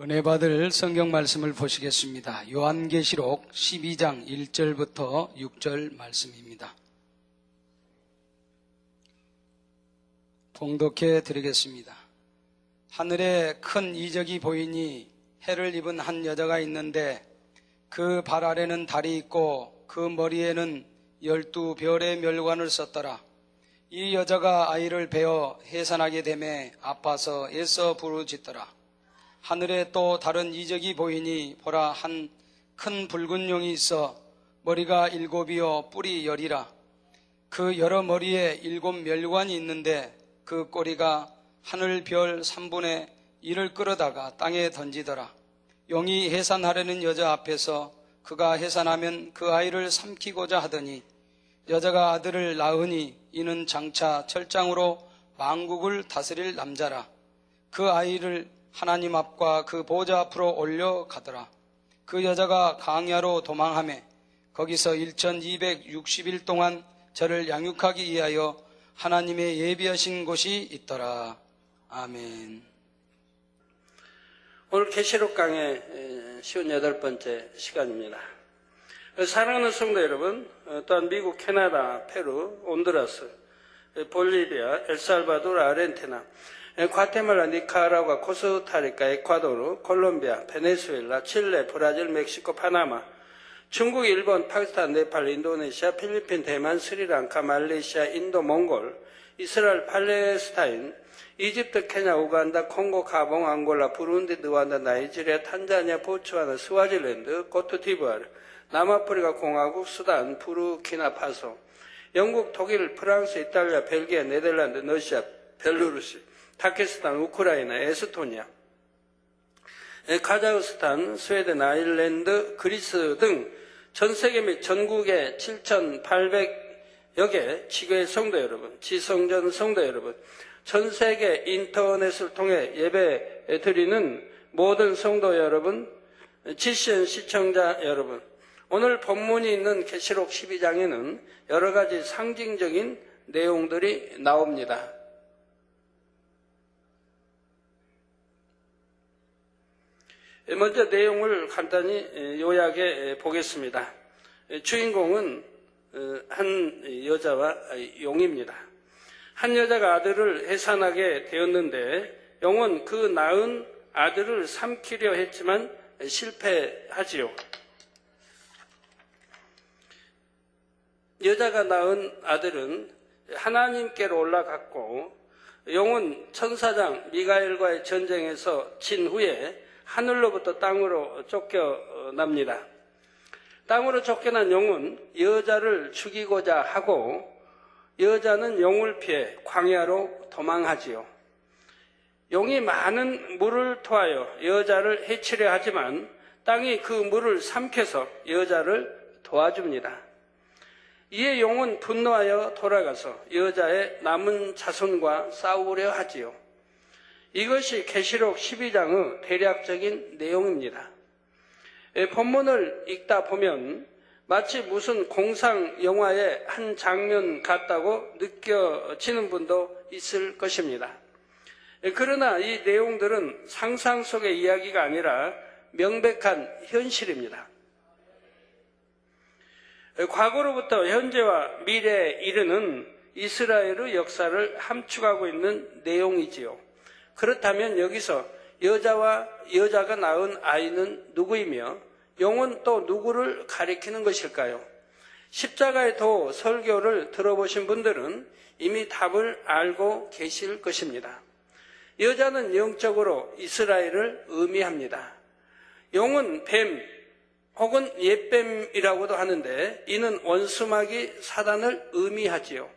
은혜 받을 성경 말씀을 보시겠습니다. 요한계시록 12장 1절부터 6절 말씀입니다. 봉독해 드리겠습니다. 하늘에 큰 이적이 보이니 해를 입은 한 여자가 있는데 그 발 아래는 달이 있고 그 머리에는 12별의 멸관을 썼더라. 이 여자가 아이를 베어 해산하게 되매 아파서 애써 부르짖더라. 하늘에 또 다른 이적이 보이니 보라, 한 큰 붉은 용이 있어 머리가 7이요 뿔이 10이라. 그 여러 머리에 7 멸관이 있는데 그 꼬리가 하늘 별 3분의 1을 끌어다가 땅에 던지더라. 용이 해산하려는 여자 앞에서 그가 해산하면 그 아이를 삼키고자 하더니 여자가 아들을 낳으니 이는 장차 철장으로 만국을 다스릴 남자라. 그 아이를 하나님 앞과 그 보좌 앞으로 올려가더라. 그 여자가 광야로 도망하매 거기서 1260일 동안 저를 양육하기 위하여 하나님의 예비하신 곳이 있더라. 아멘. 오늘 계시록 강의 58번째 시간입니다. 사랑하는 성도 여러분, 또한 미국, 캐나다, 페루, 온두라스, 볼리비아, 엘살바도르, 아르헨티나, 과테말라, 니카라과, 코스타리카, 에콰도르, 콜롬비아, 베네수엘라, 칠레, 브라질, 멕시코, 파나마, 중국, 일본, 파키스탄, 네팔, 인도네시아, 필리핀, 대만, 스리랑카, 말레이시아, 인도, 몽골, 이스라엘, 팔레스타인, 이집트, 케냐, 우간다, 콩고, 가봉, 앙골라, 부룬디, 르완다, 나이지리아, 탄자니아, 보츠와나, 스와질랜드, 코트디부아르, 남아프리카 공화국, 수단, 부르키나파소, 영국, 독일, 프랑스, 이탈리아, 벨기에, 네덜란드, 러시아, 벨루루시, 타키스탄, 우크라이나, 에스토니아, 카자흐스탄, 스웨덴, 아일랜드, 그리스 등 전 세계 및 전국의 7,800여 개 지교회 성도 여러분, 지성전 성도 여러분, 전 세계 인터넷을 통해 예배 드리는 모든 성도 여러분, GCN 시청자 여러분, 오늘 본문이 있는 계시록 12장에는 여러 가지 상징적인 내용들이 나옵니다. 먼저 내용을 간단히 요약해 보겠습니다. 주인공은 한 여자와 용입니다. 한 여자가 아들을 해산하게 되었는데 용은 그 낳은 아들을 삼키려 했지만 실패하지요. 여자가 낳은 아들은 하나님께로 올라갔고 용은 천사장 미가엘과의 전쟁에서 진 후에 하늘로부터 땅으로 쫓겨납니다. 땅으로 쫓겨난 용은 여자를 죽이고자 하고 여자는 용을 피해 광야로 도망하지요. 용이 많은 물을 토하여 여자를 해치려 하지만 땅이 그 물을 삼켜서 여자를 도와줍니다. 이에 용은 분노하여 돌아가서 여자의 남은 자손과 싸우려 하지요. 이것이 계시록 12장의 대략적인 내용입니다. 본문을 읽다 보면 마치 무슨 공상 영화의 한 장면 같다고 느껴지는 분도 있을 것입니다. 그러나 이 내용들은 상상 속의 이야기가 아니라 명백한 현실입니다. 과거로부터 현재와 미래에 이르는 이스라엘의 역사를 함축하고 있는 내용이지요. 그렇다면 여기서 여자가 낳은 아이는 누구이며 용은 또 누구를 가리키는 것일까요? 십자가의 도 설교를 들어보신 분들은 이미 답을 알고 계실 것입니다. 여자는 영적으로 이스라엘을 의미합니다. 용은 뱀 혹은 옛뱀이라고도 하는데 이는 원수마귀 사단을 의미하지요.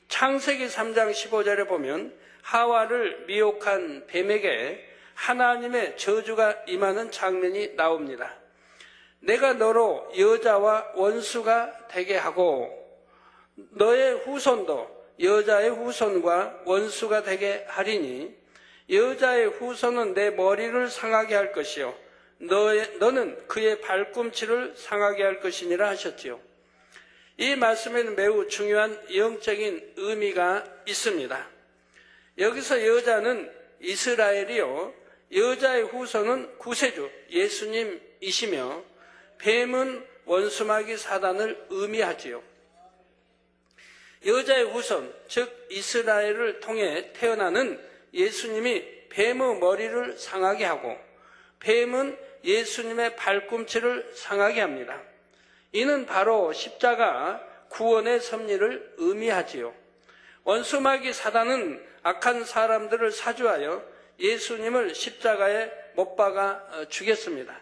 창세기 3장 15절에 보면 하와를 미혹한 뱀에게 하나님의 저주가 임하는 장면이 나옵니다. 내가 너로 여자와 원수가 되게 하고 너의 후손도 여자의 후손과 원수가 되게 하리니 여자의 후손은 내 머리를 상하게 할 것이요 너는 그의 발꿈치를 상하게 할 것이니라 하셨지요. 이 말씀에는 매우 중요한 영적인 의미가 있습니다. 여기서 여자는 이스라엘이요 여자의 후손은 구세주 예수님이시며 뱀은 원수마귀 사단을 의미하지요. 여자의 후손, 즉 이스라엘을 통해 태어나는 예수님이 뱀의 머리를 상하게 하고 뱀은 예수님의 발꿈치를 상하게 합니다. 이는 바로 십자가 구원의 섭리를 의미하지요. 원수마귀 사단은 악한 사람들을 사주하여 예수님을 십자가에 못 박아 죽였습니다.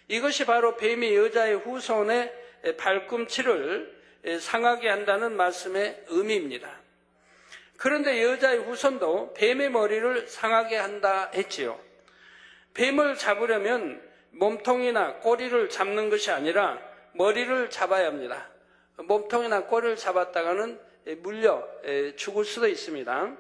이것이 바로 뱀이 여자의 후손의 발꿈치를 상하게 한다는 말씀의 의미입니다. 그런데 여자의 후손도 뱀의 머리를 상하게 한다 했지요. 뱀을 잡으려면 몸통이나 꼬리를 잡는 것이 아니라 머리를 잡아야 합니다. 몸통이나 꼬리를 잡았다가는 물려 죽을 수도 있습니다.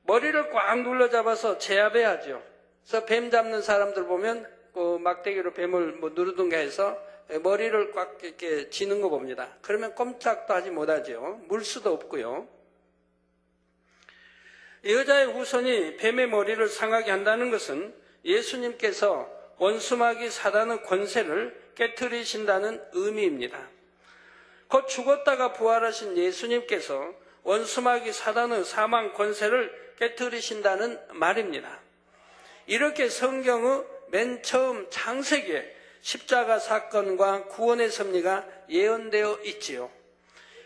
머리를 꽉 눌러 잡아서 제압해야 하죠. 그래서 뱀 잡는 사람들 보면 그 막대기로 뱀을 누르든가 해서 머리를 꽉 이렇게 쥐는 거 봅니다. 그러면 꼼짝도 하지 못하죠. 물 수도 없고요. 여자의 후손이 뱀의 머리를 상하게 한다는 것은 예수님께서 원수마귀 사단의 권세를 깨트리신다는 의미입니다. 곧 죽었다가 부활하신 예수님께서 원수마귀 사단의 사망 권세를 깨트리신다는 말입니다. 이렇게 성경의 맨 처음 창세기에 십자가 사건과 구원의 섭리가 예언되어 있지요.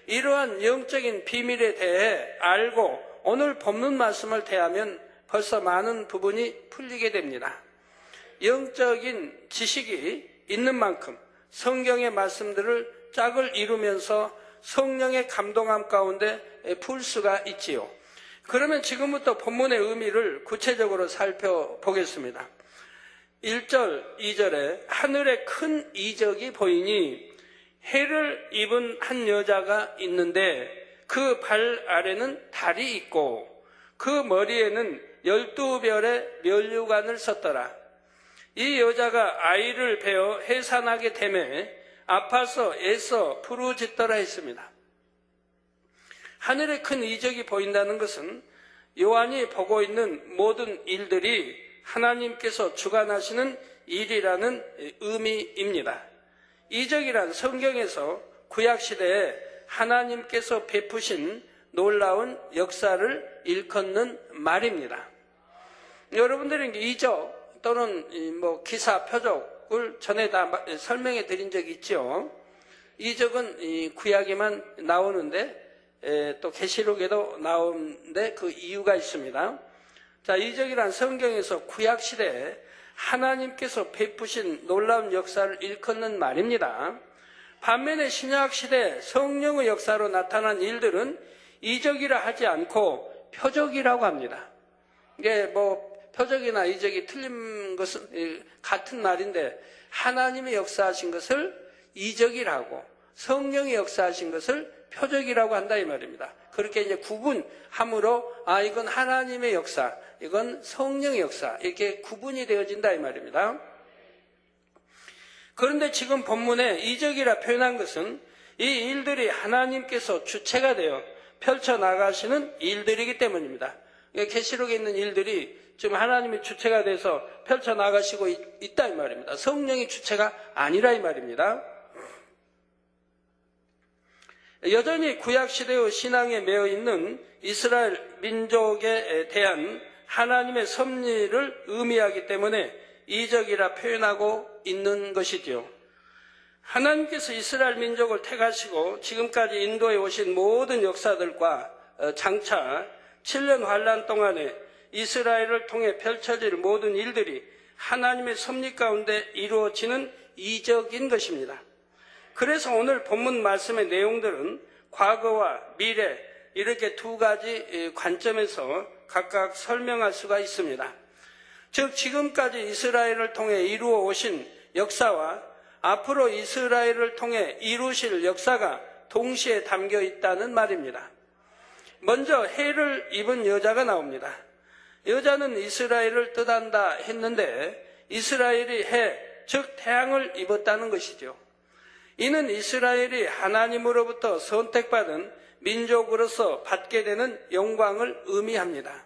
이러한 영적인 비밀에 대해 알고 오늘 본문 말씀을 대하면 벌써 많은 부분이 풀리게 됩니다. 영적인 지식이 있는 만큼 성경의 말씀들을 짝을 이루면서 성령의 감동함 가운데 풀 수가 있지요. 그러면 지금부터 본문의 의미를 구체적으로 살펴보겠습니다. 1절, 2절에 하늘에 큰 이적이 보이니 해를 입은 한 여자가 있는데 그 발 아래는 달이 있고 그 머리에는 12별의 면류관을 썼더라. 이 여자가 아이를 베어 해산하게 되매 아파서 애써 부르짖더라 했습니다. 하늘에 큰 이적이 보인다는 것은 요한이 보고 있는 모든 일들이 하나님께서 주관하시는 일이라는 의미입니다. 이적이란 성경에서 구약시대에 하나님께서 베푸신 놀라운 역사를 일컫는 말입니다. 여러분들이 이적 또는 기사, 표적을 전에 다 설명해 드린 적이 있죠. 이적은 구약에만 나오는데 또 계시록에도 나오는데 그 이유가 있습니다. 자, 이적이란 성경에서 구약시대에 하나님께서 베푸신 놀라운 역사를 일컫는 말입니다. 반면에 신약시대 성령의 역사로 나타난 일들은 이적이라 하지 않고 표적이라고 합니다. 이게 표적이나 이적이 틀린 것은 같은 말인데 하나님이 역사하신 것을 이적이라고 성령이 역사하신 것을 표적이라고 한다 이 말입니다. 그렇게 이제 구분함으로 이건 하나님의 역사, 이건 성령의 역사 이렇게 구분이 되어진다 이 말입니다. 그런데 지금 본문에 이적이라 표현한 것은 이 일들이 하나님께서 주체가 되어 펼쳐나가시는 일들이기 때문입니다. 계시록에 있는 일들이 지금 하나님이 주체가 돼서 펼쳐나가시고 있다 이 말입니다. 성령이 주체가 아니라 이 말입니다. 여전히 구약시대의 신앙에 매여 있는 이스라엘 민족에 대한 하나님의 섭리를 의미하기 때문에 이적이라 표현하고 있는 것이지요. 하나님께서 이스라엘 민족을 택하시고 지금까지 인도에 오신 모든 역사들과 장차 7년 환란 동안에 이스라엘을 통해 펼쳐질 모든 일들이 하나님의 섭리 가운데 이루어지는 이적인 것입니다. 그래서 오늘 본문 말씀의 내용들은 과거와 미래 이렇게 두 가지 관점에서 각각 설명할 수가 있습니다. 즉 지금까지 이스라엘을 통해 이루어 오신 역사와 앞으로 이스라엘을 통해 이루실 역사가 동시에 담겨 있다는 말입니다. 먼저 해를 입은 여자가 나옵니다. 여자는 이스라엘을 뜻한다 했는데 이스라엘이 해, 즉 태양을 입었다는 것이죠. 이는 이스라엘이 하나님으로부터 선택받은 민족으로서 받게 되는 영광을 의미합니다.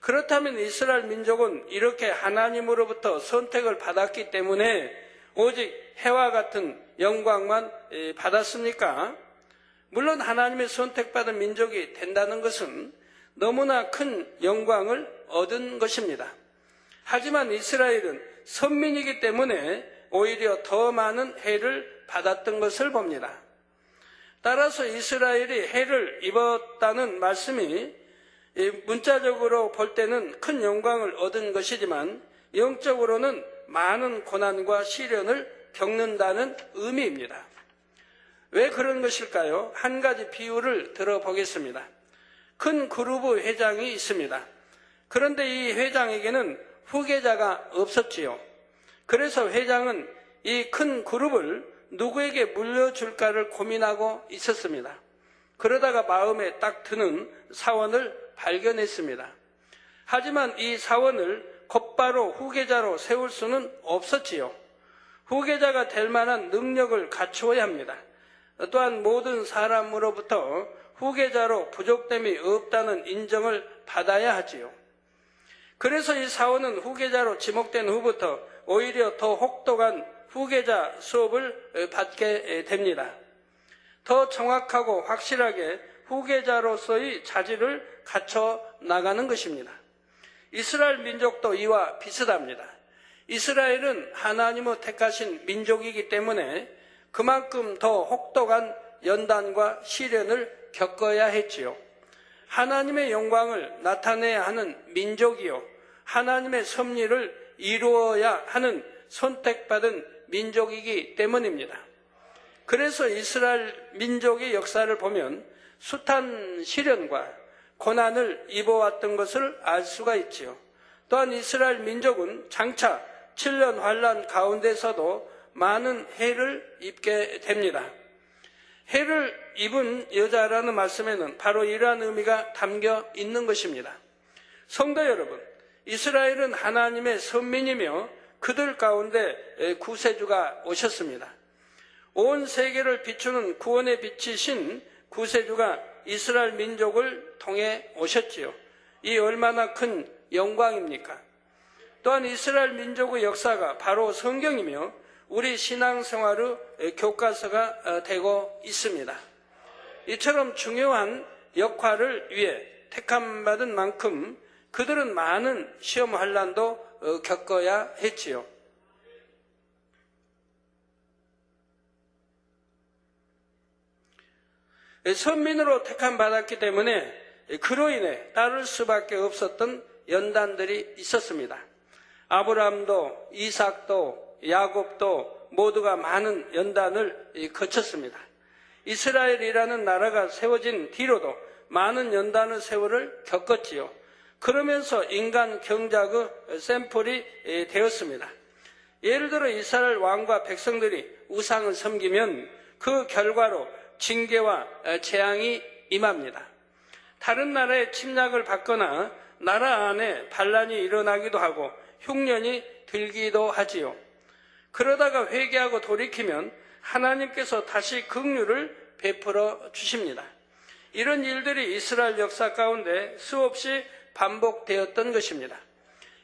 그렇다면 이스라엘 민족은 이렇게 하나님으로부터 선택을 받았기 때문에 오직 해와 같은 영광만 받았습니까? 물론 하나님의 선택받은 민족이 된다는 것은 너무나 큰 영광을 얻은 것입니다. 하지만 이스라엘은 선민이기 때문에 오히려 더 많은 해를 받았던 것을 봅니다. 따라서 이스라엘이 해를 입었다는 말씀이 문자적으로 볼 때는 큰 영광을 얻은 것이지만 영적으로는 많은 고난과 시련을 겪는다는 의미입니다. 왜 그런 것일까요? 한 가지 비유를 들어보겠습니다. 큰 그룹의 회장이 있습니다. 그런데 이 회장에게는 후계자가 없었지요. 그래서 회장은 이 큰 그룹을 누구에게 물려줄까를 고민하고 있었습니다. 그러다가 마음에 딱 드는 사원을 발견했습니다. 하지만 이 사원을 곧바로 후계자로 세울 수는 없었지요. 후계자가 될 만한 능력을 갖추어야 합니다. 또한 모든 사람으로부터 후계자로 부족됨이 없다는 인정을 받아야 하지요. 그래서 이 사원은 후계자로 지목된 후부터 오히려 더 혹독한 후계자 수업을 받게 됩니다. 더 정확하고 확실하게 후계자로서의 자질을 갖춰 나가는 것입니다. 이스라엘 민족도 이와 비슷합니다. 이스라엘은 하나님의 택하신 민족이기 때문에 그만큼 더 혹독한 연단과 시련을 겪어야 했지요. 하나님의 영광을 나타내야 하는 민족이요, 하나님의 섭리를 이루어야 하는 선택받은 민족이기 때문입니다. 그래서 이스라엘 민족의 역사를 보면 숱한 시련과 고난을 입어왔던 것을 알 수가 있지요. 또한 이스라엘 민족은 장차 7년 환란 가운데서도 많은 해를 입게 됩니다. 해를 입은 여자라는 말씀에는 바로 이러한 의미가 담겨 있는 것입니다. 성도 여러분, 이스라엘은 하나님의 선민이며 그들 가운데 구세주가 오셨습니다. 온 세계를 비추는 구원의 빛이신 구세주가 이스라엘 민족을 통해 오셨지요. 이 얼마나 큰 영광입니까? 또한 이스라엘 민족의 역사가 바로 성경이며 우리 신앙생활의 교과서가 되고 있습니다. 이처럼 중요한 역할을 위해 택함받은 만큼 그들은 많은 시험 환난도 겪어야 했지요. 선민으로 택함받았기 때문에 그로 인해 따를 수밖에 없었던 연단들이 있었습니다. 아브라함도 이삭도 야곱도 모두가 많은 연단을 거쳤습니다. 이스라엘이라는 나라가 세워진 뒤로도 많은 연단의 세월을 겪었지요. 그러면서 인간 경작의 샘플이 되었습니다. 예를 들어 이스라엘 왕과 백성들이 우상을 섬기면 그 결과로 징계와 재앙이 임합니다. 다른 나라의 침략을 받거나 나라 안에 반란이 일어나기도 하고 흉년이 들기도 하지요. 그러다가 회개하고 돌이키면 하나님께서 다시 긍휼을 베풀어 주십니다. 이런 일들이 이스라엘 역사 가운데 수없이 반복되었던 것입니다.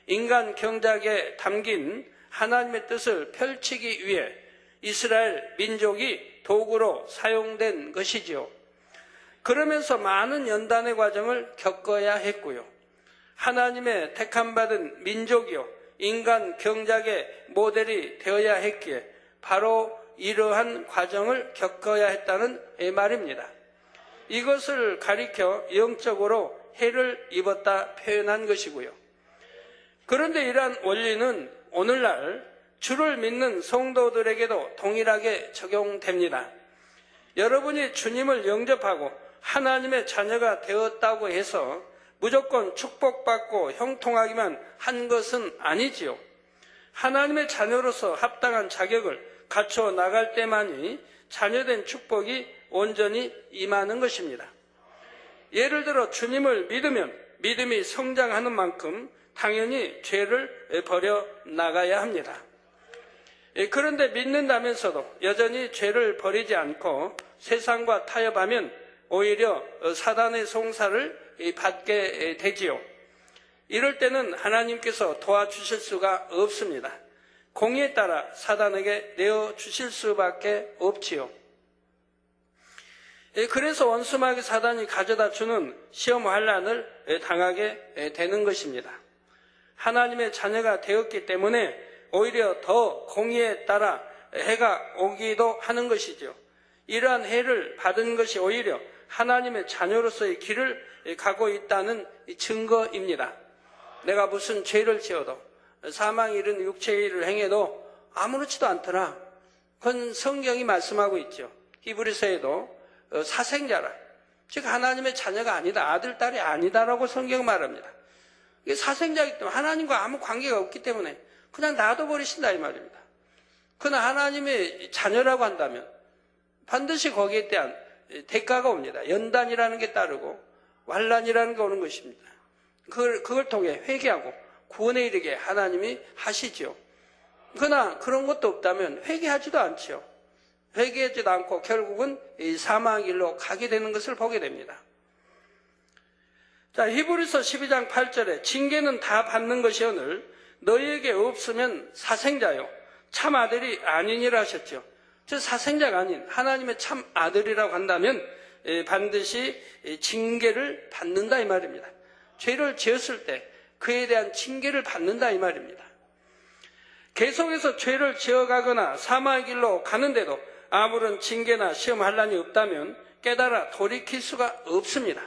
인간 경작에 담긴 하나님의 뜻을 펼치기 위해 이스라엘 민족이 도구로 사용된 것이지요. 그러면서 많은 연단의 과정을 겪어야 했고요. 하나님의 택함받은 민족이요, 인간 경작의 모델이 되어야 했기에 바로 이러한 과정을 겪어야 했다는 말입니다. 이것을 가리켜 영적으로 해를 입었다 표현한 것이고요. 그런데 이러한 원리는 오늘날 주를 믿는 성도들에게도 동일하게 적용됩니다. 여러분이 주님을 영접하고 하나님의 자녀가 되었다고 해서 무조건 축복받고 형통하기만 한 것은 아니지요. 하나님의 자녀로서 합당한 자격을 갖춰 나갈 때만이 자녀된 축복이 온전히 임하는 것입니다. 예를 들어 주님을 믿으면 믿음이 성장하는 만큼 당연히 죄를 버려 나가야 합니다. 그런데 믿는다면서도 여전히 죄를 버리지 않고 세상과 타협하면 오히려 사단의 송사를 받게 되지요. 이럴 때는 하나님께서 도와주실 수가 없습니다. 공의에 따라 사단에게 내어주실 수밖에 없지요. 그래서 원수마귀 사단이 가져다 주는 시험 환난을 당하게 되는 것입니다. 하나님의 자녀가 되었기 때문에 오히려 더 공의에 따라 해가 오기도 하는 것이죠. 이러한 해를 받은 것이 오히려 하나님의 자녀로서의 길을 가고 있다는 증거입니다. 내가 무슨 죄를 지어도 사망이 이른 육체의 일을 행해도 아무렇지도 않더라. 그건 성경이 말씀하고 있죠. 히브리서에도 사생자라, 즉 하나님의 자녀가 아니다, 아들, 딸이 아니다라고 성경 말합니다. 이게 사생자이기 때문에 하나님과 아무 관계가 없기 때문에 그냥 놔둬버리신다 이 말입니다. 그러나 하나님의 자녀라고 한다면 반드시 거기에 대한 대가가 옵니다. 연단이라는 게 따르고 환난이라는 게 오는 것입니다. 그걸 통해 회개하고 구원에 이르게 하나님이 하시죠. 그러나 그런 것도 없다면 회개하지도 않죠. 회개하지도 않고 결국은 이 사망의 길로 가게 되는 것을 보게 됩니다. 자, 히브리서 12장 8절에 징계는 다 받는 것이오늘 너희에게 없으면 사생자요 참 아들이 아니니라 하셨죠. 저 사생자가 아닌 하나님의 참 아들이라고 한다면 반드시 징계를 받는다 이 말입니다. 죄를 지었을 때 그에 대한 징계를 받는다 이 말입니다. 계속해서 죄를 지어가거나 사망의 길로 가는데도 아무런 징계나 시험 환난이 없다면 깨달아 돌이킬 수가 없습니다.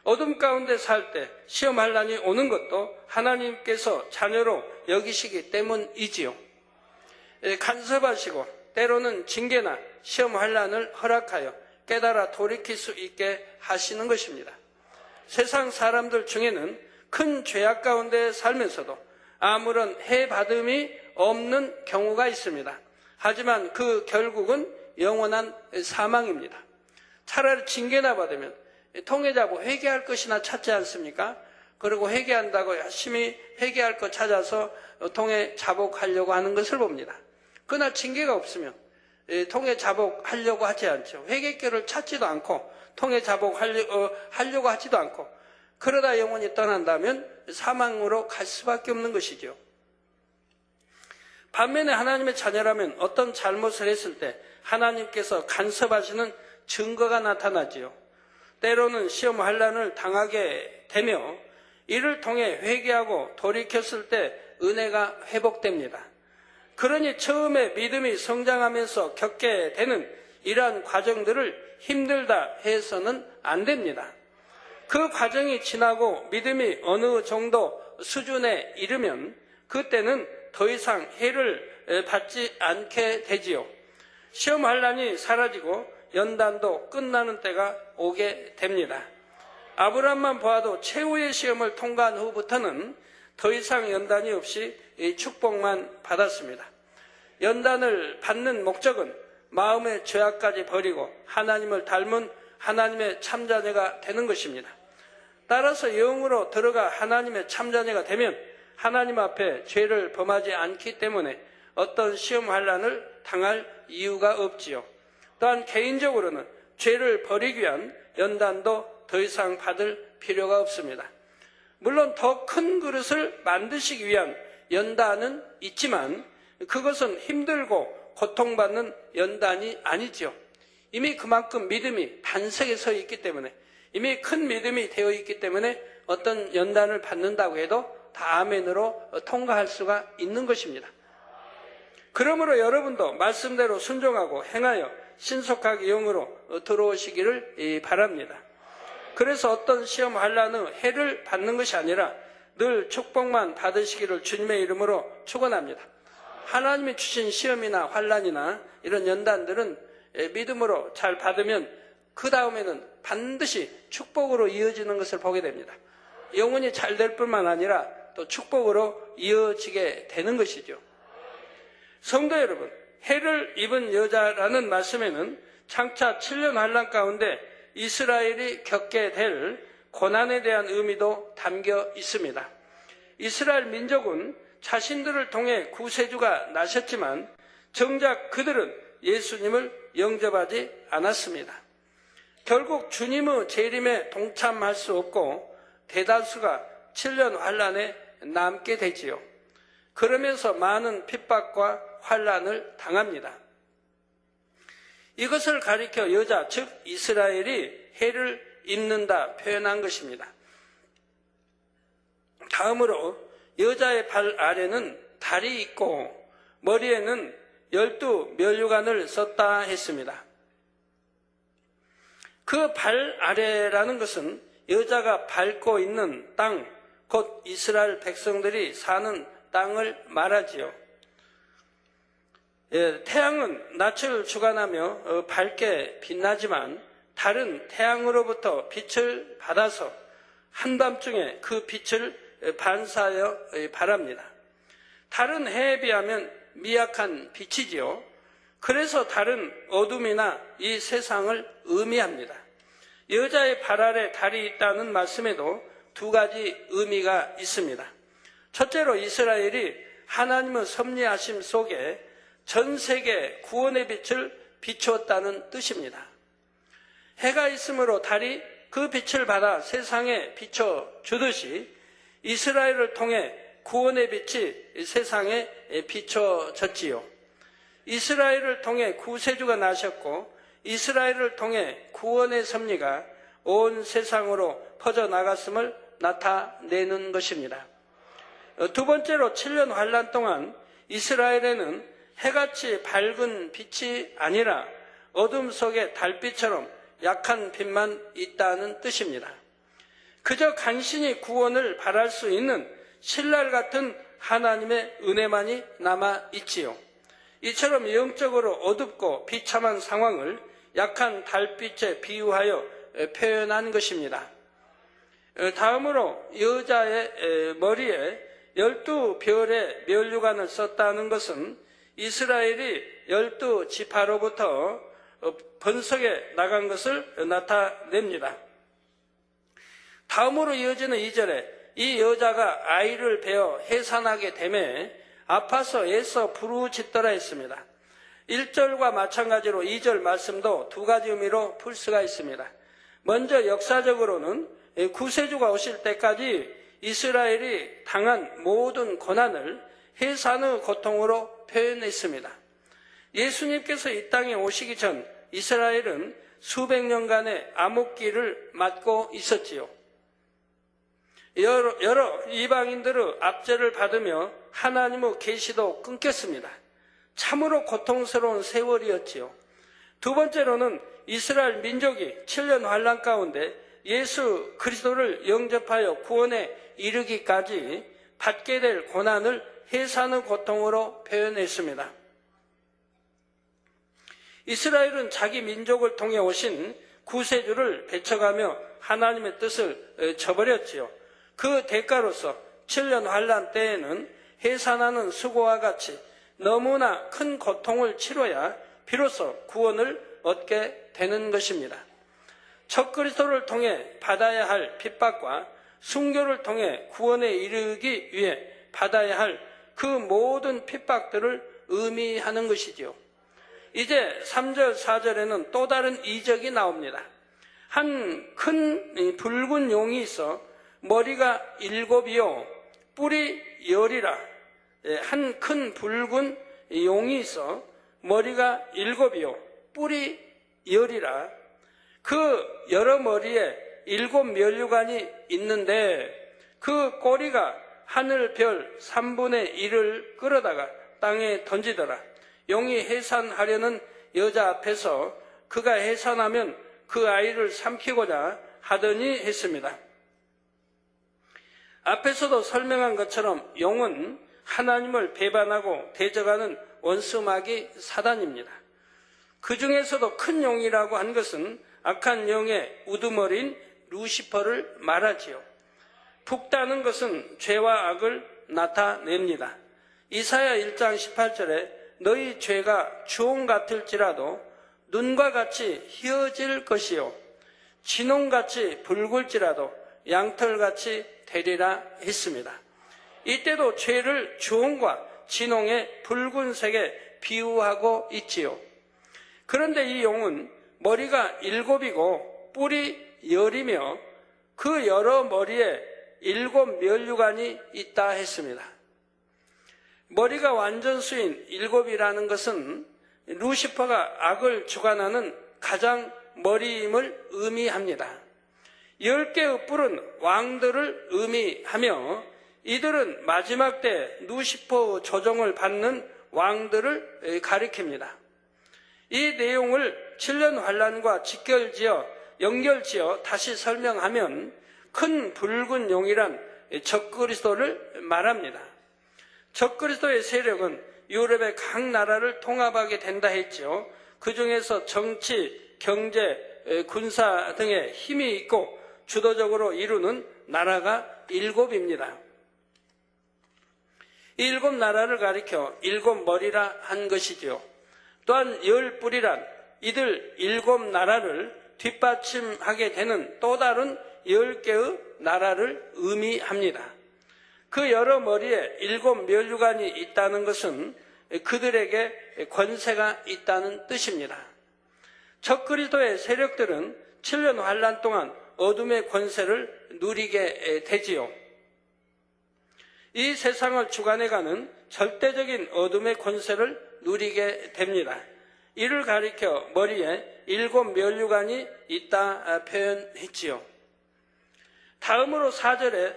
어둠 가운데 살 때 시험 환난이 오는 것도 하나님께서 자녀로 여기시기 때문이지요. 간섭하시고 때로는 징계나 시험 환난을 허락하여 깨달아 돌이킬 수 있게 하시는 것입니다. 세상 사람들 중에는 큰 죄악 가운데 살면서도 아무런 해받음이 없는 경우가 있습니다. 하지만 그 결국은 영원한 사망입니다. 차라리 징계나 받으면 통해자고 회개할 것이나 찾지 않습니까? 그리고 회개한다고 열심히 회개할 것 찾아서 통해 자복하려고 하는 것을 봅니다. 그러나 징계가 없으면 통해 자복하려고 하지 않죠. 회개길을 찾지도 않고 통해 자복하려고 하지도 않고 그러다 영원히 떠난다면 사망으로 갈 수밖에 없는 것이죠. 반면에 하나님의 자녀라면 어떤 잘못을 했을 때 하나님께서 간섭하시는 증거가 나타나지요. 때로는 시험 환난을 당하게 되며 이를 통해 회개하고 돌이켰을 때 은혜가 회복됩니다. 그러니 처음에 믿음이 성장하면서 겪게 되는 이러한 과정들을 힘들다 해서는 안 됩니다. 그 과정이 지나고 믿음이 어느 정도 수준에 이르면 그때는 더 이상 해를 받지 않게 되지요. 시험 환난이 사라지고 연단도 끝나는 때가 오게 됩니다. 아브라함만 보아도 최후의 시험을 통과한 후부터는 더 이상 연단이 없이 축복만 받았습니다. 연단을 받는 목적은 마음의 죄악까지 버리고 하나님을 닮은 하나님의 참자녀가 되는 것입니다. 따라서 영으로 들어가 하나님의 참자녀가 되면 하나님 앞에 죄를 범하지 않기 때문에 어떤 시험 환난을 당할 이유가 없지요. 또한 개인적으로는 죄를 버리기 위한 연단도 더 이상 받을 필요가 없습니다. 물론 더 큰 그릇을 만드시기 위한 연단은 있지만 그것은 힘들고 고통받는 연단이 아니죠. 이미 그만큼 믿음이 반석에 서 있기 때문에 이미 큰 믿음이 되어 있기 때문에 어떤 연단을 받는다고 해도 다 아멘으로 통과할 수가 있는 것입니다. 그러므로 여러분도 말씀대로 순종하고 행하여 신속하게 영으로 들어오시기를 바랍니다. 그래서 어떤 시험 환난의 해를 받는 것이 아니라 늘 축복만 받으시기를 주님의 이름으로 축원합니다. 하나님이 주신 시험이나 환난이나 이런 연단들은 믿음으로 잘 받으면 그 다음에는 반드시 축복으로 이어지는 것을 보게 됩니다. 영혼이 잘 될 뿐만 아니라 또 축복으로 이어지게 되는 것이죠. 성도 여러분, 해를 입은 여자라는 말씀에는 장차 7년 환난 가운데 이스라엘이 겪게 될 고난에 대한 의미도 담겨 있습니다. 이스라엘 민족은 자신들을 통해 구세주가 나셨지만 정작 그들은 예수님을 영접하지 않았습니다. 결국 주님의 재림에 동참할 수 없고 대다수가 7년 환란에 남게 되지요. 그러면서 많은 핍박과 환란을 당합니다. 이것을 가리켜 여자, 즉 이스라엘이 해를 입는다 표현한 것입니다. 다음으로 여자의 발 아래는 달이 있고 머리에는 12면류관을 썼다 했습니다. 그 발 아래라는 것은 여자가 밟고 있는 땅, 곧 이스라엘 백성들이 사는 땅을 말하지요. 태양은 낯을 주관하며 밝게 빛나지만 달은 태양으로부터 빛을 받아서 한밤중에 그 빛을 반사하여 발합니다. 달은 해에 비하면 미약한 빛이지요. 그래서 달은 어둠이나 이 세상을 의미합니다. 여자의 발 아래 달이 있다는 말씀에도 두 가지 의미가 있습니다. 첫째로 이스라엘이 하나님의 섭리하심 속에 전 세계 구원의 빛을 비추었다는 뜻입니다. 해가 있으므로 달이 그 빛을 받아 세상에 비춰주듯이 이스라엘을 통해 구원의 빛이 세상에 비춰졌지요. 이스라엘을 통해 구세주가 나셨고 이스라엘을 통해 구원의 섭리가 온 세상으로 퍼져나갔음을 나타내는 것입니다. 두 번째로 7년 환란 동안 이스라엘에는 해같이 밝은 빛이 아니라 어둠 속의 달빛처럼 약한 빛만 있다는 뜻입니다. 그저 간신히 구원을 바랄 수 있는 신랄 같은 하나님의 은혜만이 남아 있지요. 이처럼 영적으로 어둡고 비참한 상황을 약한 달빛에 비유하여 표현한 것입니다. 다음으로 여자의 머리에 12별의 면류관을 썼다는 것은 이스라엘이 12지파로부터 번성해 나간 것을 나타냅니다. 다음으로 이어지는 2절에 이 여자가 아이를 베어 해산하게 되매 아파서 애써 부르짖더라 했습니다. 1절과 마찬가지로 2절 말씀도 두 가지 의미로 풀 수가 있습니다. 먼저 역사적으로는 구세주가 오실 때까지 이스라엘이 당한 모든 고난을 해산의 고통으로 표현했습니다. 예수님께서 이 땅에 오시기 전 이스라엘은 수백 년간의 암흑기를 맞고 있었지요. 여러 이방인들의 압제를 받으며 하나님의 계시도 끊겼습니다. 참으로 고통스러운 세월이었지요. 두 번째로는 이스라엘 민족이 7년 환란 가운데 예수 그리스도를 영접하여 구원에 이르기까지 받게 될 고난을 해산의 고통으로 표현했습니다. 이스라엘은 자기 민족을 통해 오신 구세주를 배척하며 하나님의 뜻을 저버렸지요. 그 대가로서 7년 환란 때에는 해산하는 수고와 같이 너무나 큰 고통을 치러야 비로소 구원을 얻게 되는 것입니다. 첫 그리스도를 통해 받아야 할 핍박과 순교를 통해 구원에 이르기 위해 받아야 할 그 모든 핍박들을 의미하는 것이지요. 이제 3절, 4절에는 또 다른 이적이 나옵니다. 한 큰 붉은 용이 있어 머리가 7이요 뿔이 10이라. 한 큰 붉은 용이 있어 머리가 7이요 뿔이 10이라. 그 여러 머리에 7면류관이 있는데 그 꼬리가 하늘 별 3분의 1을 끌어다가 땅에 던지더라. 용이 해산하려는 여자 앞에서 그가 해산하면 그 아이를 삼키고자 하더니 했습니다. 앞에서도 설명한 것처럼 용은 하나님을 배반하고 대적하는 원수마귀 사단입니다. 그 중에서도 큰 용이라고 한 것은 악한 영의 우두머리인 루시퍼를 말하지요. 북다는 것은 죄와 악을 나타냅니다. 이사야 1장 18절에 너희 죄가 주홍 같을지라도 눈과 같이 희어질 것이요 진홍같이 붉을지라도 양털같이 되리라 했습니다. 이때도 죄를 주홍과 진홍의 붉은색에 비유하고 있지요. 그런데 이 용은 머리가 7이고 뿔이 10이며 그 여러 머리에 일곱 면류관이 있다 했습니다. 머리가 완전수인 일곱이라는 것은 루시퍼가 악을 주관하는 가장 머리임을 의미합니다. 10개의 뿔은 왕들을 의미하며 이들은 마지막 때 루시퍼 조종을 받는 왕들을 가리킵니다. 이 내용을 7년 환란과 연결지어 다시 설명하면 큰 붉은 용이란 적그리스도를 말합니다. 적그리스도의 세력은 유럽의 각 나라를 통합하게 된다 했죠. 그 중에서 정치, 경제, 군사 등의 힘이 있고 주도적으로 이루는 나라가 7입니다. 이 7 나라를 가리켜 7 머리라 한 것이지요. 또한 10뿔이란 이들 7 나라를 뒷받침하게 되는 또 다른 10개의 나라를 의미합니다. 그 여러 머리에 7 면류관이 있다는 것은 그들에게 권세가 있다는 뜻입니다. 적그리스도의 세력들은 7년 환란 동안 어둠의 권세를 누리게 되지요. 이 세상을 주관해가는 절대적인 어둠의 권세를 누리게 됩니다. 이를 가리켜 머리에 7 면류관이 있다 표현했지요. 다음으로 4절에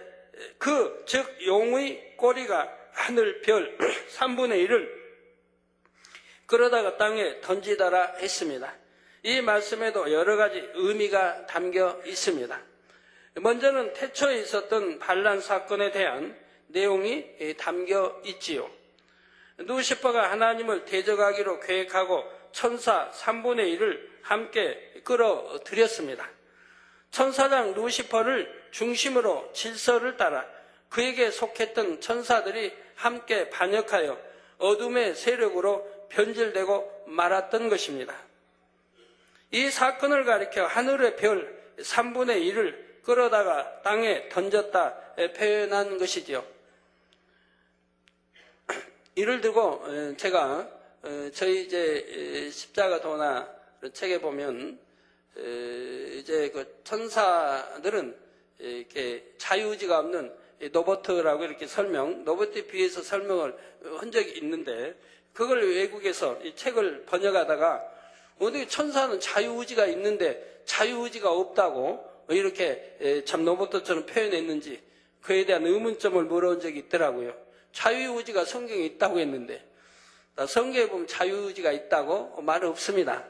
즉 용의 꼬리가 하늘 별 3분의 1을 끌어다가 땅에 던지더라 했습니다. 이 말씀에도 여러 가지 의미가 담겨 있습니다. 먼저는 태초에 있었던 반란 사건에 대한 내용이 담겨 있지요. 루시퍼가 하나님을 대적하기로 계획하고 천사 3분의 1을 함께 끌어들였습니다. 천사장 루시퍼를 중심으로 질서를 따라 그에게 속했던 천사들이 함께 반역하여 어둠의 세력으로 변질되고 말았던 것입니다. 이 사건을 가리켜 하늘의 별 3분의 1을 끌어다가 땅에 던졌다 표현한 것이지요. 이를 두고 제가 저희 이제 십자가 도나 책에 보면 이제 그 천사들은 이렇게 자유의지가 없는 노버트라고 이렇게 노버트에 비해서 설명을 한 적이 있는데 그걸 외국에서 이 책을 번역하다가 어떻게 천사는 자유의지가 있는데 자유의지가 없다고 이렇게 참 노버트처럼 표현했는지 그에 대한 의문점을 물어본 적이 있더라고요. 자유의지가 성경에 있다고 했는데 성경에 보면 자유의지가 있다고 말은 없습니다.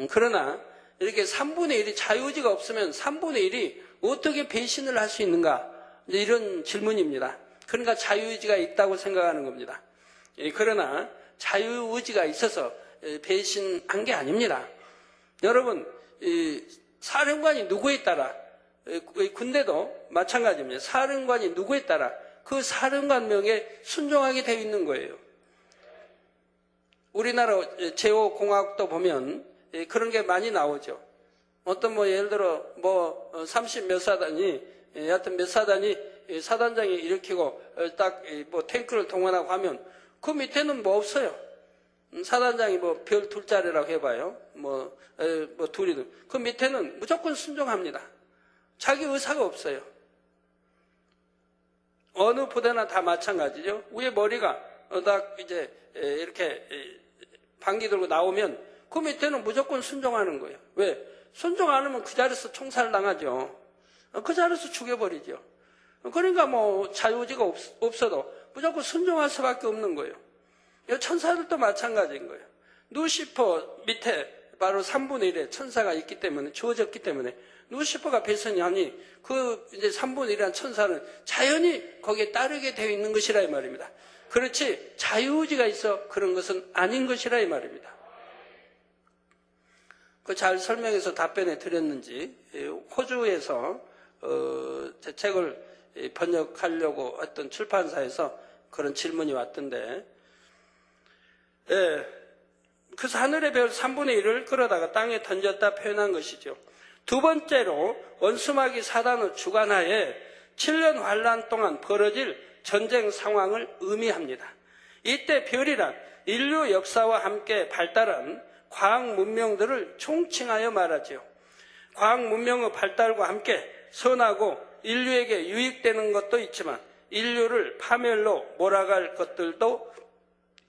그러나 이렇게 3분의 1이 자유의지가 없으면 3분의 1이 어떻게 배신을 할 수 있는가 이런 질문입니다. 그러니까 자유의지가 있다고 생각하는 겁니다. 그러나 자유의지가 있어서 배신한 게 아닙니다. 여러분 사령관이 누구에 따라 군대도 마찬가지입니다. 사령관이 누구에 따라 그 사령관 명에 순종하게 되어 있는 거예요. 우리나라 제5공화국도 보면 그런 게 많이 나오죠. 어떤 예를 들어 30 몇 사단이 여하튼 몇 사단이 사단장이 일으키고 딱 탱크를 동원하고 하면 그 밑에는 없어요. 사단장이 별 2짜리라고 해봐요. 둘이든 그 밑에는 무조건 순종합니다. 자기 의사가 없어요. 어느 부대나 다 마찬가지죠. 위에 머리가 딱 이제 이렇게 방귀 들고 나오면 그 밑에는 무조건 순종하는 거예요. 왜? 순종 안 하면 그 자리에서 총살 당하죠. 그 자리에서 죽여버리죠. 그러니까 자유의지가 없어도 무조건 순종할 수밖에 없는 거예요. 천사들도 마찬가지인 거예요. 루시퍼 밑에 바로 3분의 1의 천사가 있기 때문에 주어졌기 때문에 루시퍼가 배선하니 그 이제 3분의 1이라는 천사는 자연히 거기에 따르게 되어 있는 것이라 이 말입니다. 그렇지 자유의지가 있어 그런 것은 아닌 것이라 이 말입니다. 그 잘 설명해서 답변해 드렸는지 호주에서 제 책을 번역하려고 했던 출판사에서 그런 질문이 왔던데 그래서 하늘의 별 3분의 1을 끌어다가 땅에 던졌다 표현한 것이죠. 두 번째로 원수마귀 사단의 주관하에 7년 환란 동안 벌어질 전쟁 상황을 의미합니다. 이때 별이란 인류 역사와 함께 발달한 과학 문명들을 총칭하여 말하지요. 과학 문명의 발달과 함께 선하고 인류에게 유익되는 것도 있지만 인류를 파멸로 몰아갈 것들도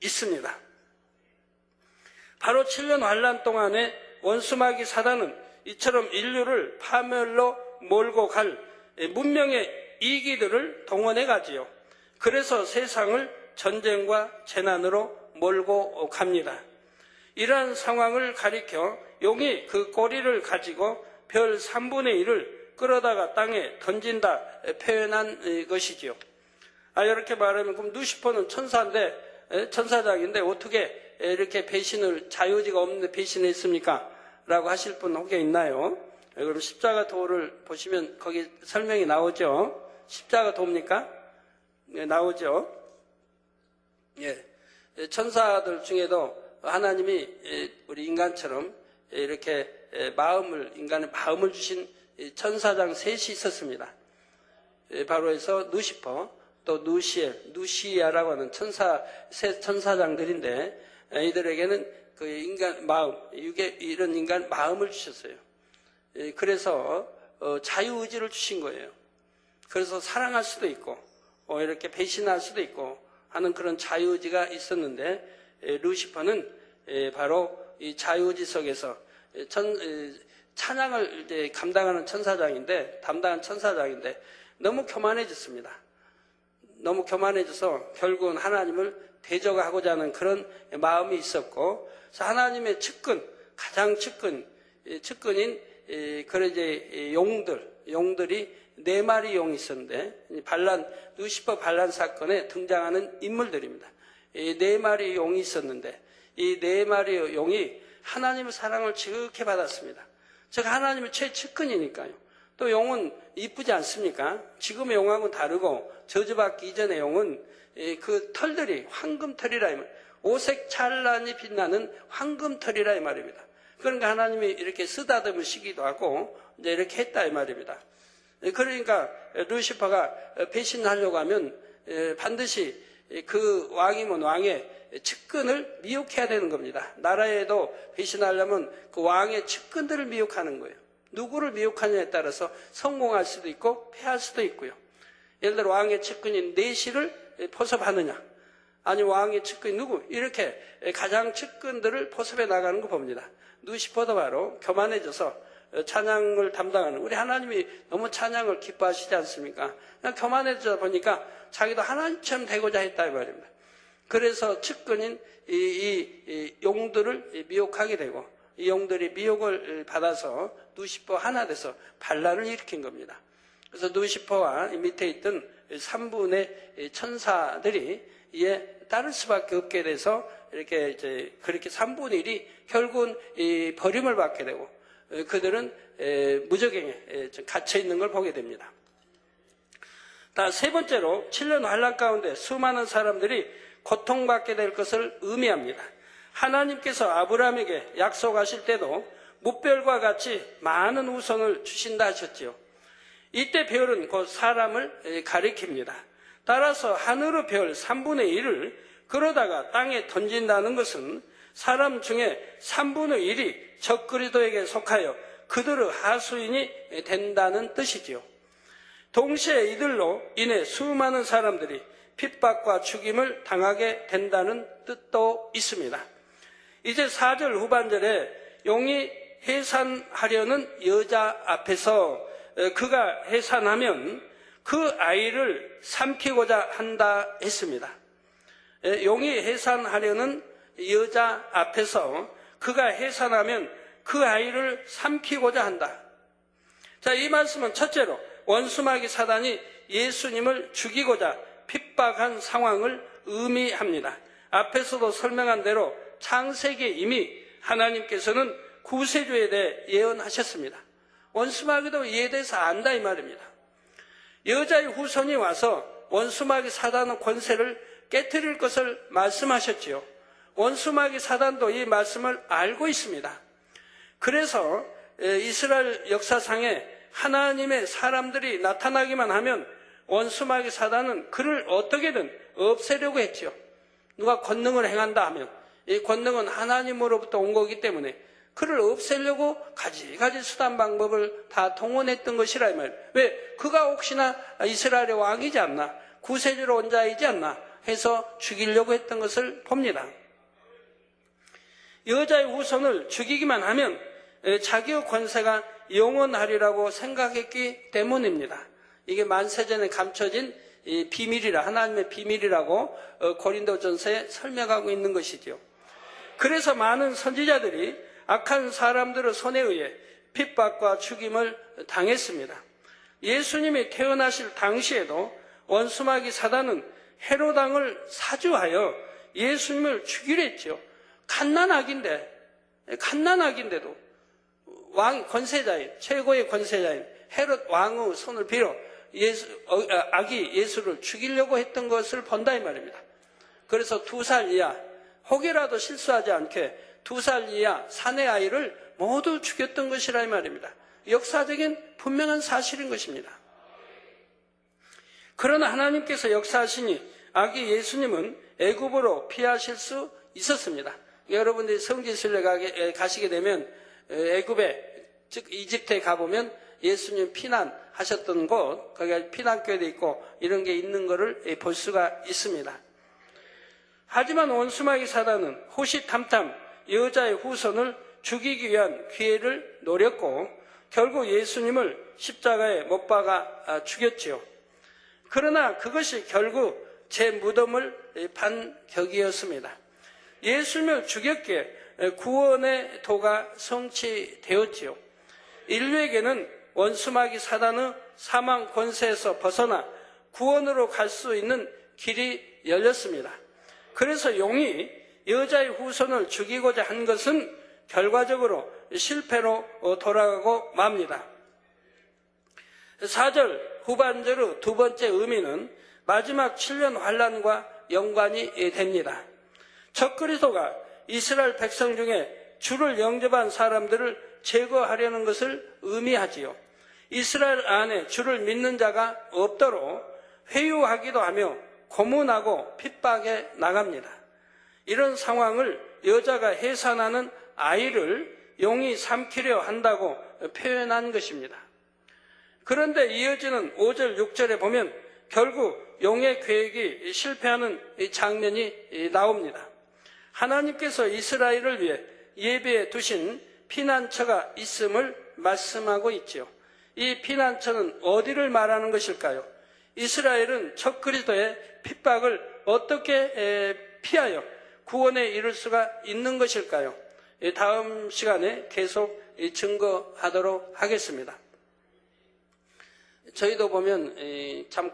있습니다. 바로 7년 환란 동안에 원수마귀 사단은 이처럼 인류를 파멸로 몰고 갈 문명의 이기들을 동원해 가지요. 그래서 세상을 전쟁과 재난으로 몰고 갑니다. 이러한 상황을 가리켜 용이 그 꼬리를 가지고 별 3분의 1을 끌어다가 땅에 던진다 표현한 것이지요. 이렇게 말하면 그럼 루시퍼는 천사장인데 어떻게 이렇게 배신을, 자유의지가 없는데 배신했습니까? 라고 하실 분 혹여 있나요? 그럼 십자가 도를 보시면 거기 설명이 나오죠. 십자가 도입니까? 네, 나오죠. 예. 천사들 중에도 하나님이 우리 인간처럼 이렇게 인간의 마음을 주신 천사장 셋이 있었습니다. 바로 해서 누시퍼, 또 누시아라고 하는 세 천사장들인데, 이들에게는 그 인간 마음, 이런 인간 마음을 주셨어요. 그래서 자유의지를 주신 거예요. 그래서 사랑할 수도 있고, 이렇게 배신할 수도 있고 하는 그런 자유의지가 있었는데, 루시퍼는 바로 이 자유의지 속에서 찬양을 이제 담당한 천사장인데 너무 교만해졌습니다. 너무 교만해져서 결국은 하나님을 대적하고자 하는 그런 마음이 있었고, 그래서 하나님의 가장 측근인 용들이 4마리 용이 있었는데, 루시퍼 반란 사건에 등장하는 인물들입니다. 이 4마리 용이 있었는데, 이 4마리 용이 하나님의 사랑을 지극히 받았습니다. 즉 하나님의 최측근이니까요. 또 용은 이쁘지 않습니까? 지금의 용하고는 다르고 저주받기 이전의 용은 그 털들이 황금털이라 이 말, 오색 찬란히 빛나는 황금털이라 이 말입니다. 그러니까 하나님이 이렇게 쓰다듬으시기도 하고 이제 이렇게 했다 이 말입니다. 그러니까 루시퍼가 배신하려고 하면 반드시 그 왕이면 왕의 측근을 미혹해야 되는 겁니다. 나라에도 배신하려면 그 왕의 측근들을 미혹하는 거예요. 누구를 미혹하냐에 따라서 성공할 수도 있고 패할 수도 있고요. 예를 들어 왕의 측근인 내시를 포섭하느냐, 아니면 왕의 측근이 누구, 이렇게 가장 측근들을 포섭해 나가는 거 봅니다. 누시퍼도 바로 교만해져서 찬양을 담당하는, 우리 하나님이 너무 찬양을 기뻐하시지 않습니까? 그냥 교만해져 보니까 자기도 하나님처럼 되고자 했다 이 말입니다. 그래서 측근인 이 용들을 미혹하게 되고, 이 용들이 미혹을 받아서 누시퍼 하나 돼서 반란을 일으킨 겁니다. 그래서 누시퍼와 밑에 있던 3분의 천사들이 이에 따를 수밖에 없게 돼서 이렇게 이제 그렇게 3분의 1이 결국은 이 버림을 받게 되고, 그들은 무적행에 갇혀 있는 걸 보게 됩니다. 세 번째로 7년 환란 가운데 수많은 사람들이 고통받게 될 것을 의미합니다. 하나님께서 아브라함에게 약속하실 때도 무별과 같이 많은 후손을 주신다 하셨지요. 이때 별은 곧 사람을 가리킵니다. 따라서 하늘의 별 3분의 1을 그러다가 땅에 던진다는 것은 사람 중에 3분의 1이 적그리스도에게 속하여 그들의 하수인이 된다는 뜻이지요. 동시에 이들로 인해 수많은 사람들이 핍박과 죽임을 당하게 된다는 뜻도 있습니다. 이제 4절 후반절에 용이 해산하려는 여자 앞에서 그가 해산하면 그 아이를 삼키고자 한다 했습니다. 용이 해산하려는 여자 앞에서 그가 해산하면 그 아이를 삼키고자 한다. 자, 이 말씀은 첫째로 원수마귀 사단이 예수님을 죽이고자 핍박한 상황을 의미합니다. 앞에서도 설명한 대로 창세기에 이미 하나님께서는 구세주에 대해 예언하셨습니다. 원수마귀도 이에 대해서 안다 이 말입니다. 여자의 후손이 와서 원수마귀 사단의 권세를 깨트릴 것을 말씀하셨지요. 원수마귀 사단도 이 말씀을 알고 있습니다. 그래서 이스라엘 역사상에 하나님의 사람들이 나타나기만 하면 원수마귀 사단은 그를 어떻게든 없애려고 했죠. 누가 권능을 행한다 하면 이 권능은 하나님으로부터 온 거기 때문에 그를 없애려고 가지가지 수단 방법을 다 동원했던 것이라 이 말이에요. 왜? 그가 혹시나 이스라엘의 왕이지 않나, 구세주로 온 자이지 않나 해서 죽이려고 했던 것을 봅니다. 여자의 후손을 죽이기만 하면 자기의 권세가 영원하리라고 생각했기 때문입니다. 이게 만세전에 감춰진 비밀이라, 하나님의 비밀이라고 고린도전서에 설명하고 있는 것이죠. 그래서 많은 선지자들이 악한 사람들의 손에 의해 핍박과 죽임을 당했습니다. 예수님이 태어나실 당시에도 원수마귀 사단은 헤롯 왕을 사주하여 예수님을 죽이려 했죠. 갓난아기인데도 왕 권세자인, 최고의 권세자인 헤롯 왕의 손을 빌어 아기 예수를 죽이려고 했던 것을 본다 이 말입니다. 그래서 2살 이하, 혹이라도 실수하지 않게 2살 이하 사내 아이를 모두 죽였던 것이라 이 말입니다. 역사적인 분명한 사실인 것입니다. 그러나 하나님께서 역사하시니 아기 예수님은 애굽으로 피하실 수 있었습니다. 여러분들이 성지순례 가시게 되면 애굽에, 즉 이집트에 가보면 예수님 피난하셨던 곳, 거기가 피난교회도 있고 이런 게 있는 것을 볼 수가 있습니다. 하지만 원수마귀 사단은 호시탐탐 여자의 후손을 죽이기 위한 기회를 노렸고 결국 예수님을 십자가에 못 박아 죽였지요. 그러나 그것이 결국 제 무덤을 판 격이었습니다. 예수님을 죽였기에 구원의 도가 성취되었지요. 인류에게는 원수마귀 사단의 사망 권세에서 벗어나 구원으로 갈 수 있는 길이 열렸습니다. 그래서 용이 여자의 후손을 죽이고자 한 것은 결과적으로 실패로 돌아가고 맙니다. 4절 후반절의 두 번째 의미는 마지막 7년 환란과 연관이 됩니다. 적그리스도가 이스라엘 백성 중에 주를 영접한 사람들을 제거하려는 것을 의미하지요. 이스라엘 안에 주를 믿는 자가 없도록 회유하기도 하며 고문하고 핍박해 나갑니다. 이런 상황을 여자가 해산하는 아이를 용이 삼키려 한다고 표현한 것입니다. 그런데 이어지는 5절, 6절에 보면 결국 용의 계획이 실패하는 장면이 나옵니다. 하나님께서 이스라엘을 위해 예비해 두신 피난처가 있음을 말씀하고 있죠. 이 피난처는 어디를 말하는 것일까요? 이스라엘은 적그리스도의 핍박을 어떻게 피하여 구원에 이를 수가 있는 것일까요? 다음 시간에 계속 증거하도록 하겠습니다. 저희도 보면 참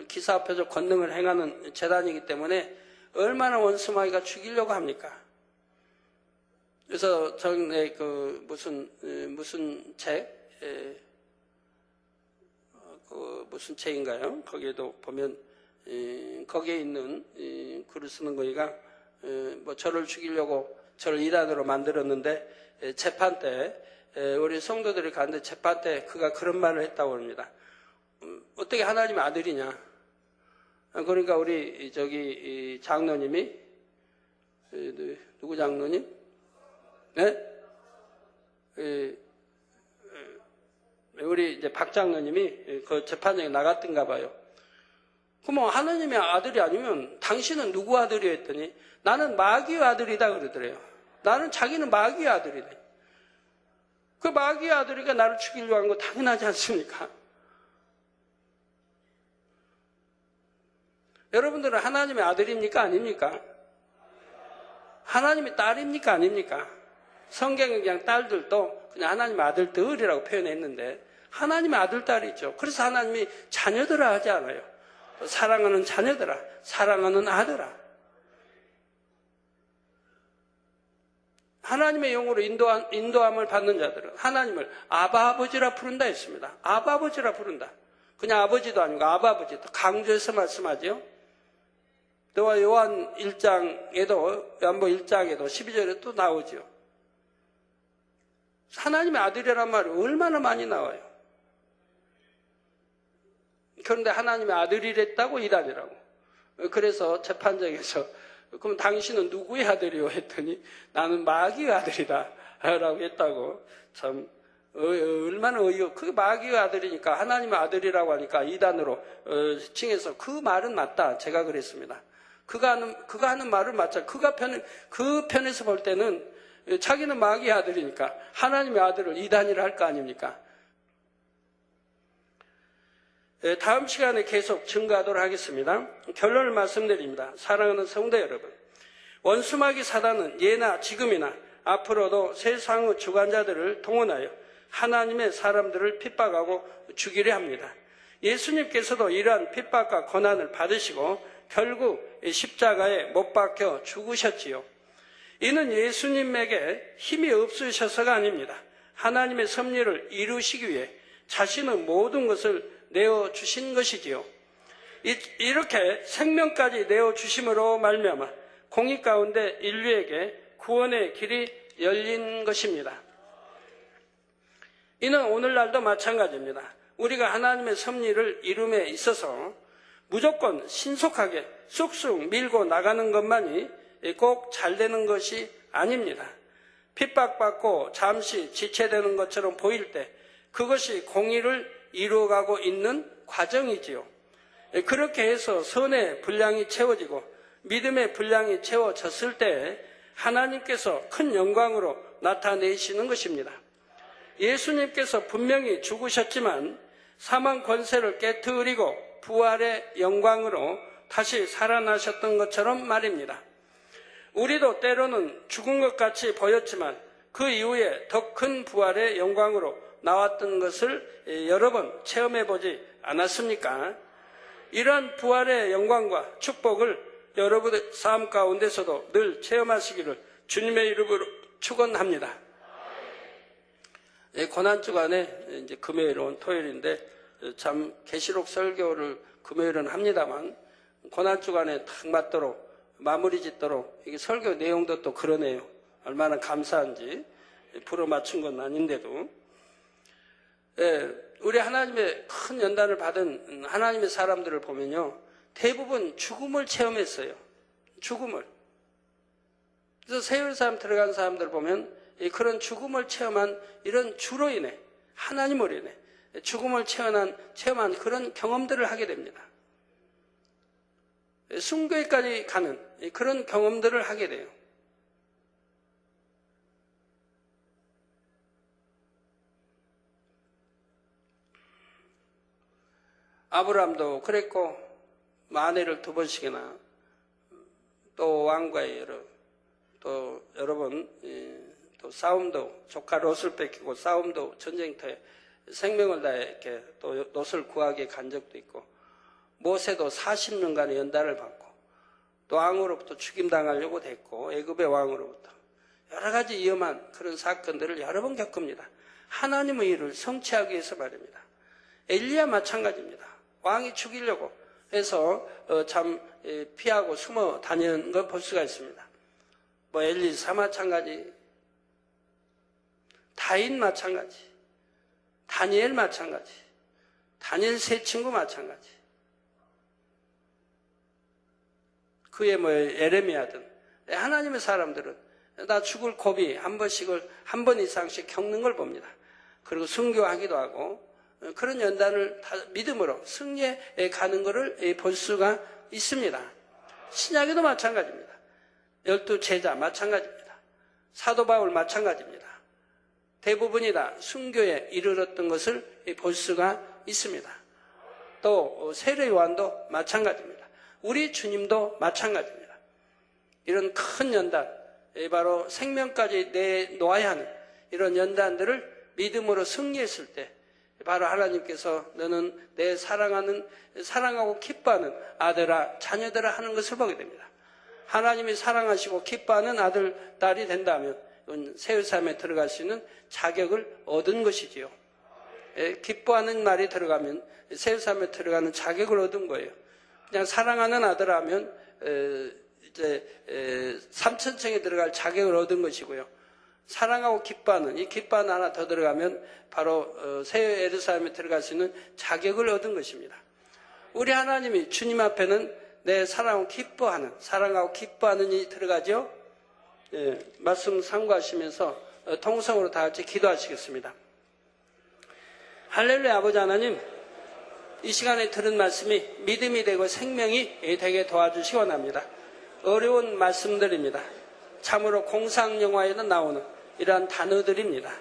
기사 앞에서 권능을 행하는 재단이기 때문에 얼마나 원수마귀가 죽이려고 합니까? 그래서 전에 무슨 책인가요? 거기에도 보면 거기에 있는 글을 쓰는 거기가 저를 죽이려고 저를 이단으로 만들었는데 재판 때 우리 성도들이 가는데 재판 때 그가 그런 말을 했다고 합니다. 어떻게 하나님의 아들이냐? 그러니까 우리 장로님이 누구 장로님? 네? 우리 이제 박 장로님이 그 재판장에 나갔던가 봐요. 그럼 하나님의 아들이 아니면 당신은 누구 아들이야 했더니 나는 마귀의 아들이다 그러더래요. 나는 자기는 마귀의 아들이다. 그 마귀의 아들이가 나를 죽이려고 하는 거 당연하지 않습니까? 여러분들은 하나님의 아들입니까? 아닙니까? 하나님의 딸입니까? 아닙니까? 성경에 그냥 딸들도 그냥 하나님의 아들들이라고 표현했는데 하나님의 아들, 딸이죠. 그래서 하나님이 자녀들아 하지 않아요. 사랑하는 자녀들아, 사랑하는 아들아. 하나님의 영으로 인도함을 받는 자들은 하나님을 아바 아버지라 부른다 했습니다. 아바 아버지라 부른다. 그냥 아버지도 아니고 아바 아버지. 강조해서 말씀하죠. 또 요한 1장에도, 요한복 1장에도 12절에 또 나오죠. 하나님의 아들이란 말이 얼마나 많이 나와요. 그런데 하나님의 아들이랬다고 이단이라고. 그래서 재판장에서 그럼 당신은 누구의 아들이요? 했더니 나는 마귀의 아들이다 라고 했다고. 참 얼마나 그게 마귀의 아들이니까 하나님의 아들이라고 하니까 이단으로 칭해서 그 말은 맞다. 제가 그랬습니다. 그가 하는 말은 맞죠. 그 편에서 볼 때는 자기는 마귀의 아들이니까 하나님의 아들을 이단이라 할 거 아닙니까? 다음 시간에 계속 증거하도록 하겠습니다. 결론을 말씀드립니다. 사랑하는 성도 여러분, 원수마귀 사단은 예나 지금이나 앞으로도 세상의 주관자들을 동원하여 하나님의 사람들을 핍박하고 죽이려 합니다. 예수님께서도 이러한 핍박과 고난을 받으시고 결국 십자가에 못 박혀 죽으셨지요. 이는 예수님에게 힘이 없으셔서가 아닙니다. 하나님의 섭리를 이루시기 위해 자신의 모든 것을 내어주신 것이지요. 이렇게 생명까지 내어주심으로 말미암아 공의 가운데 인류에게 구원의 길이 열린 것입니다. 이는 오늘날도 마찬가지입니다. 우리가 하나님의 섭리를 이룸에 있어서 무조건 신속하게 쑥쑥 밀고 나가는 것만이 꼭 잘되는 것이 아닙니다. 핍박받고 잠시 지체되는 것처럼 보일 때 그것이 공의를 이루어가고 있는 과정이지요. 그렇게 해서 선의 분량이 채워지고 믿음의 분량이 채워졌을 때 하나님께서 큰 영광으로 나타내시는 것입니다. 예수님께서 분명히 죽으셨지만 사망 권세를 깨트리고 부활의 영광으로 다시 살아나셨던 것처럼 말입니다. 우리도 때로는 죽은 것 같이 보였지만 그 이후에 더 큰 부활의 영광으로 나왔던 것을 여러 번 체험해보지 않았습니까? 이러한 부활의 영광과 축복을 여러분의 삶 가운데서도 늘 체험하시기를 주님의 이름으로 축원합니다. 고난주간에 이제 금요일은 토요일인데 참 계시록 설교를 금요일은 합니다만 고난주간에 딱 맞도록 마무리 짓도록 이게 설교 내용도 또 그러네요. 얼마나 감사한지 불어 맞춘 건 아닌데도 우리 하나님의 큰 연단을 받은 하나님의 사람들을 보면요. 대부분 죽음을 체험했어요. 죽음을. 그래서 세월사람 들어간 사람들 보면 그런 죽음을 체험한 이런 주로 인해 하나님으로 인해 죽음을 체험한 그런 경험들을 하게 됩니다. 순교에까지 가는 그런 경험들을 하게 돼요. 아브라함도 그랬고 아내를 2번씩이나 또 왕과의 또 여러 번 또 싸움도 조카 롯을 뺏기고 싸움도 전쟁터에 생명을 다해 이렇게 또 롯을 구하게 간 적도 있고 모세도 40년간의 연단을 받고 또 왕으로부터 죽임당하려고 됐고 애굽의 왕으로부터 여러 가지 위험한 그런 사건들을 여러 번 겪습니다. 하나님의 일을 성취하기 위해서 말입니다. 엘리야 마찬가지입니다. 왕이 죽이려고 해서 참 피하고 숨어 다니는 걸 볼 수가 있습니다. 뭐 엘리사 마찬가지, 다윗 마찬가지, 다니엘 마찬가지, 다니엘 세 친구 마찬가지, 그의 뭐 예레미야든 하나님의 사람들은 나 죽을 고비 한 번 이상씩 겪는 걸 봅니다. 그리고 순교하기도 하고 그런 연단을 다 믿음으로 승리해 가는 것을 볼 수가 있습니다. 신약에도 마찬가지입니다. 12 제자 마찬가지입니다. 사도 바울 마찬가지입니다. 대부분이 다 순교에 이르렀던 것을 볼 수가 있습니다. 또 세례 요한도 마찬가지입니다. 우리 주님도 마찬가지입니다. 이런 큰 연단, 바로 생명까지 내놓아야 하는 이런 연단들을 믿음으로 승리했을 때 바로 하나님께서 너는 내 사랑하고 기뻐하는 아들아 자녀들아 하는 것을 보게 됩니다. 하나님이 사랑하시고 기뻐하는 아들, 딸이 된다면 새 삶에 들어갈 수 있는 자격을 얻은 것이지요. 기뻐하는 말이 들어가면 새 삶에 들어가는 자격을 얻은 거예요. 그냥 사랑하는 아들 하면 이제 3천층에 들어갈 자격을 얻은 것이고요. 사랑하고 기뻐하는 이 기뻐하는 하나 더 들어가면 바로 새 예루살렘에 들어갈 수 있는 자격을 얻은 것입니다. 우리 하나님이 주님 앞에는 내 사랑하고 기뻐하는 이 들어가죠. 말씀 상고하시면서 통성으로 다 같이 기도하시겠습니다. 할렐루야. 아버지 하나님, 이 시간에 들은 말씀이 믿음이 되고 생명이 되게 도와주시기 원합니다. 어려운 말씀들입니다. 참으로 공상영화에도 나오는 이러한 단어들입니다.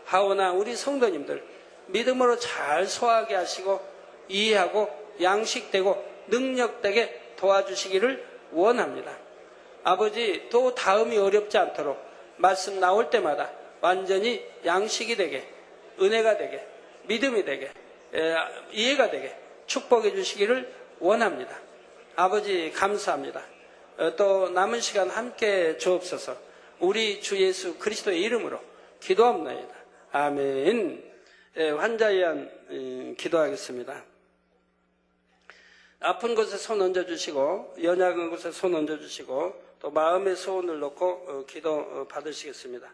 하오나 우리 성도님들 믿음으로 잘 소화하게 하시고 이해하고 양식되고 능력되게 도와주시기를 원합니다. 아버지, 또 다음이 어렵지 않도록 말씀 나올 때마다 완전히 양식이 되게, 은혜가 되게, 믿음이 되게, 이해가 되게 축복해 주시기를 원합니다. 아버지 감사합니다. 또 남은 시간 함께 주옵소서. 우리 주 예수 그리스도의 이름으로 기도합니다. 아멘. 환자에 의한 기도하겠습니다. 아픈 곳에 손 얹어주시고 연약한 곳에 손 얹어주시고 또 마음의 소원을 놓고 기도 받으시겠습니다.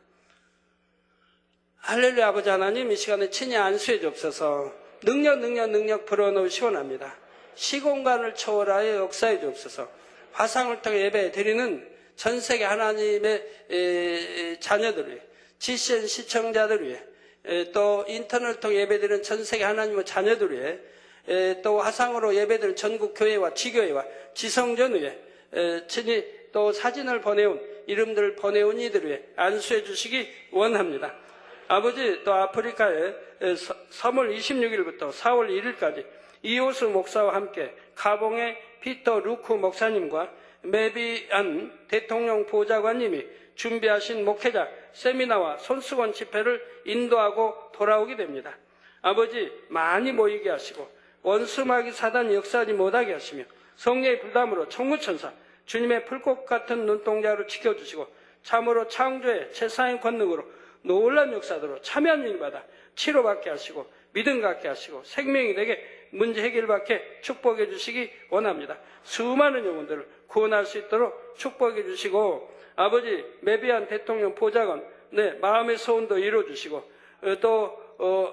할렐루야. 아버지 하나님, 이 시간에 친히 안수해 주옵소서. 능력 불어넣으시기 원합니다. 시공간을 초월하여 역사해 주옵소서. 화상을 통해 예배 드리는 전세계 하나님의 자녀들 위해, GCN 시청자들 위해, 또 인터넷을 통해 예배 드리는 전세계 하나님의 자녀들 위해, 또 화상으로 예배 드리는 전국 교회와 지교회와 지성전 위해, 친히 또 사진을 보내온, 이름들을 보내온 이들 위해 안수해 주시기 원합니다. 아버지, 또 아프리카에 3월 26일부터 4월 1일까지 이호수 목사와 함께 가봉의 피터 루크 목사님과 메비안 대통령 보좌관님이 준비하신 목회자 세미나와 손수건 집회를 인도하고 돌아오게 됩니다. 아버지, 많이 모이게 하시고 원수마귀 사단이 역사하지 못하게 하시며 성령의 불담으로 천구천사 주님의 불꽃 같은 눈동자로 지켜주시고 참으로 창조의 최상의 권능으로 놀라운 역사들로 참여한 일마다 치료받게 하시고 믿음 갖게 하시고 생명이 되게 문제 해결받게 축복해 주시기 원합니다. 수많은 영혼들을 구원할 수 있도록 축복해 주시고 아버지, 메비안 대통령 보좌관 마음의 소원도 이루어 주시고 또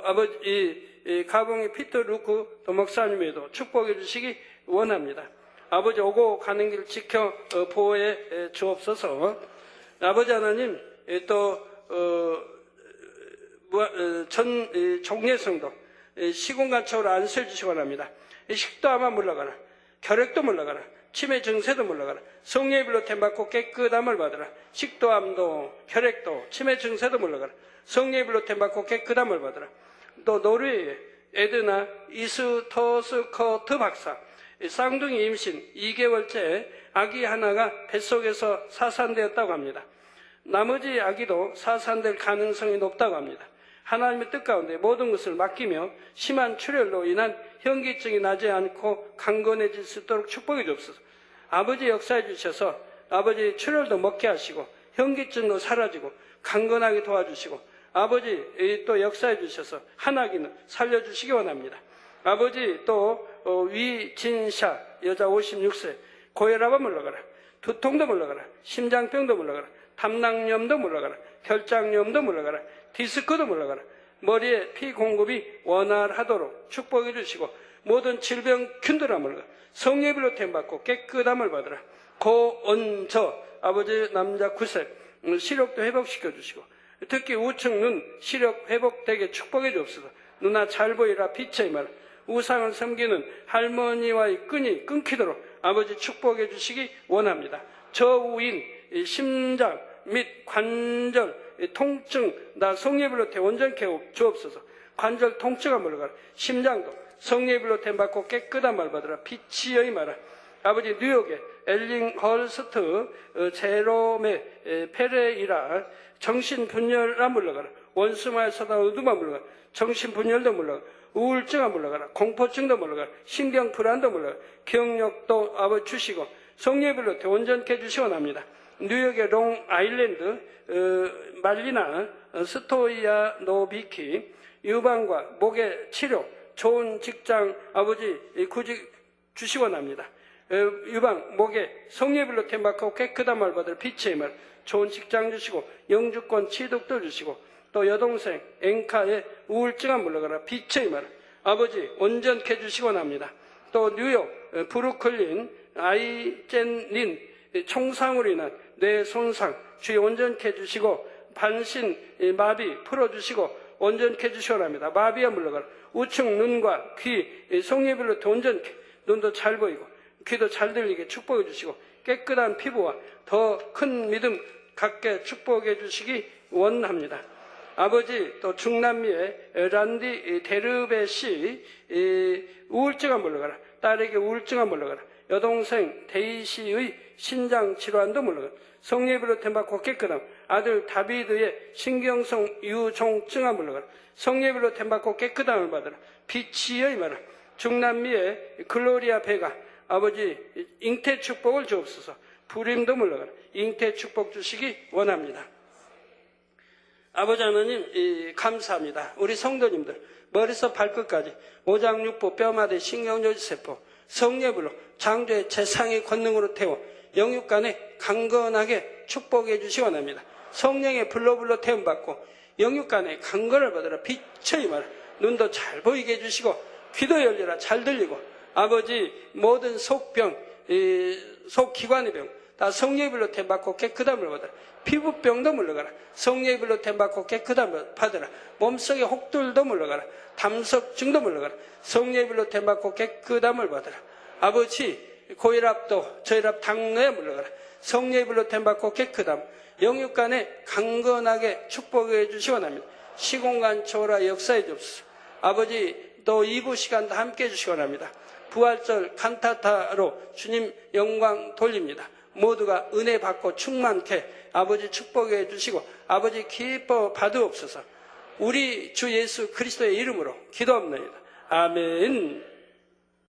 아버지 가봉의 피터 루크 또 목사님에도 축복해 주시기 원합니다. 아버지, 오고 가는 길 지켜 보호해 주옵소서. 아버지 하나님, 또 종례성도 시공간적으로 안수해 주시기 원합니다. 식도아만 물러가라, 혈액도 물러가라, 치매 증세도 물러가라, 성령의 불로 템받고 깨끗함을 받으라. 식도암도 혈액도 치매 증세도 물러가라, 성령의 불로 템받고 깨끗함을 받으라. 또 노르웨이의 에드나 이스토스커트 박사, 쌍둥이 임신 2개월째 아기 하나가 뱃속에서 사산되었다고 합니다. 나머지 아기도 사산될 가능성이 높다고 합니다. 하나님의 뜻 가운데 모든 것을 맡기며 심한 출혈로 인한 현기증이 나지 않고 강건해질 수 있도록 축복해 주옵소서. 아버지 역사해 주셔서 아버지 출혈도 먹게 하시고 현기증도 사라지고 강건하게 도와주시고 아버지 또 역사해 주셔서 한 아기는 살려주시기 원합니다. 아버지, 또 위진샤 여자 56세 고혈압은 물러가라, 두통도 물러가라, 심장병도 물러가라, 담낭염도 물러가라, 결장염도 물러가라, 디스크도 물러가라. 머리에 피 공급이 원활하도록 축복해 주시고 모든 질병 균들아 물러가 성령의 불로 템받고 깨끗함을 받으라. 고언저 아버지 남자 9세 시력도 회복시켜 주시고 특히 우측 눈 시력 회복되게 축복해 주옵소서. 누나 잘 보이라 빛의 말 우상을 섬기는 할머니와의 끈이 끊기도록 아버지 축복해 주시기 원합니다. 저우인 심장 및 관절 통증 나 성령의 불로 태 온전케 주옵소서. 관절 통증을 물러가라. 심장도 성령의 불로 태 받고 깨끗한 말 받으라. 빛이여이 마라. 아버지, 뉴욕의 엘링헐스트 제롬의 페레이라 정신분열아 물러가라. 원수마에서다 어둠아 물러가라. 정신분열도 물러가라. 우울증아 물러가라. 공포증도 물러가라. 신경불안도 물러가라. 경력도 아버지 주시고 성령의 불로 태 온전케 해주시 원합니다. 뉴욕의 롱아일랜드 말리나 스토이아 노비키 유방과 목의 치료 좋은 직장 아버지 구직 주시 원합니다. 유방 목에 성령의 불로 템받고 깨끗한 말 받을 빛의 말 좋은 직장 주시고 영주권 취득도 주시고 또 여동생 앵카의 우울증아 물러가라. 빛의 말 아버지 온전케 해주시 원합니다. 또 뉴욕 브루클린 아이젠린 총상으로 인한 뇌 손상 주의 온전케 해주시고 반신 마비 풀어주시고 온전케 해주시기 원합니다. 마비가 물러가라. 우측 눈과 귀 성령의 불로 온전케, 눈도 잘 보이고 귀도 잘 들리게 축복해 주시고 깨끗한 피부와 더 큰 믿음 갖게 축복해 주시기 원합니다. 아버지, 또 중남미의 란디 데르베 씨 우울증아 물러가라. 딸에게 우울증아 물러가라. 여동생 데이시의 신장 질환도 물러가라. 성령의 불로 템받고 깨끗함. 아들 다비드의 신경성 유종증아 물러가라. 성령의 불로 템받고 깨끗함을 받으라. 비치의 말아. 중남미의 글로리아 베가 아버지 잉태 축복을 주옵소서. 불임도 물러가라. 잉태 축복 주시기 원합니다. 아버지 하나님 감사합니다. 우리 성도님들 머리서 발끝까지 오장육부 뼈마디 신경조직세포 성령의 불로 창조의 재상의 권능으로 태워 영육간에 강건하게 축복해 주시기 원합니다. 성령의 불로 태움받고 영육간에 강건을 받으라. 빛의 말 눈도 잘 보이게 해주시고 귀도 열리라. 잘 들리고 아버지 모든 속병 속기관의 병 다 성령의 불로 태움받고 깨끗함을 받으라. 피부병도 물러가라. 성령의 불로 태움받고 깨끗함을 받으라. 몸속의 혹들도 물러가라. 담석증도 물러가라. 성령의 불로 태움받고 깨끗함을 받으라. 아버지 고혈압도 저혈압 당뇨에 물러가라. 성령의 불로 태움받고 깨끗함 영육간에 강건하게 축복해 주시기 원합니다. 시공간 초월하 역사해 주옵소서. 아버지 또 2부 시간도 함께 해 주시기 원합니다. 부활절 칸타타로 주님 영광 돌립니다. 모두가 은혜 받고 충만케 아버지 축복해 주시고 아버지 기뻐 받으옵소서. 우리 주 예수 그리스도의 이름으로 기도합니다. 아멘.